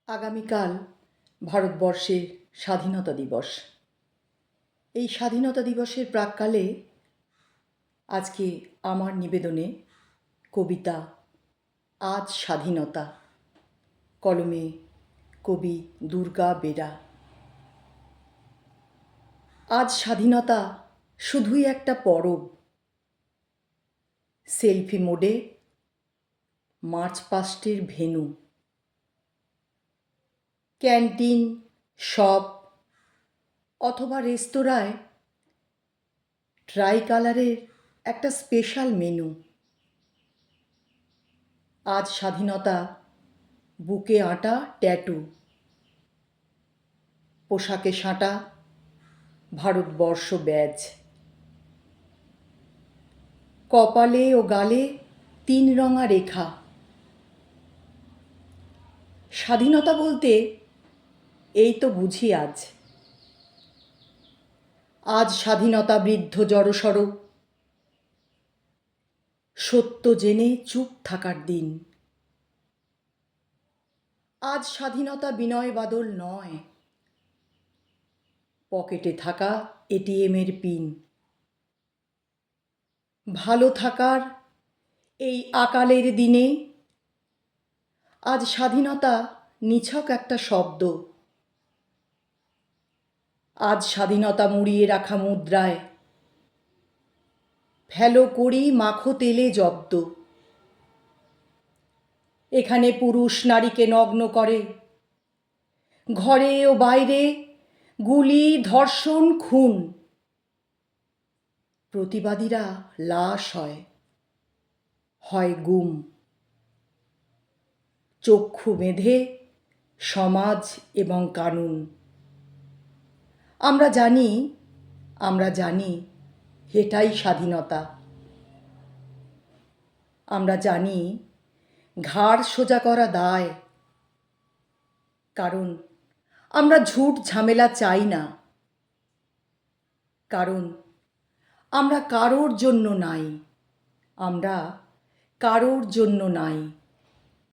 আগামীকাল ভারতবর্ষের স্বাধীনতা দিবস। এই স্বাধীনতা দিবসের প্রাক্কালে আজকে আমার নিবেদনে কবিতা আজ স্বাধীনতা, কলমে কবি দুর্গা বেরা। আজ স্বাধীনতা শুধুই একটা পরব। সেলফি মোডে মার্চ পাস্টের ভেন্যু, ক্যান্টিন, শপ অথবা রেস্তোরাঁয় ট্রাই কালারের একটা স্পেশাল মেনু। আজ স্বাধীনতা বুকে আঁটা ট্যাটু, পোশাকে সাঁটা ভারতবর্ষ ব্যাজ, কপালে ও গালে 3 রঙা রেখা। স্বাধীনতা বলতে এই তো বুঝি আজ। আজ স্বাধীনতা বৃদ্ধ জড়সড়, সত্য জেনে চুপ থাকার দিন। আজ স্বাধীনতা বিনয় বাদল নয়, পকেটে থাকা এটিএমের পিন। ভালো থাকার এই আকালের দিনে আজ স্বাধীনতা নিছক একটা শব্দ। আজ স্বাধীনতা মুড়িয়ে রাখা মুদ্রায়, ফেলো করি মাখো তেলে জব্দ। এখানে পুরুষ নারীকে নগ্ন করে, ঘরে ও বাইরে গুলি, ধর্ষণ, খুন। প্রতিবাদীরা লাশ হয় গুম। চক্ষু বেঁধে সমাজ এবং কানুন। আমরা জানি এটাই স্বাধীনতা। আমরা জানি ঘাড় সোজা করা দায়, কারণ আমরা ঝুট ঝামেলা চাই না। কারণ আমরা কারোর জন্য নাই, আমরা কারোর জন্য নাই।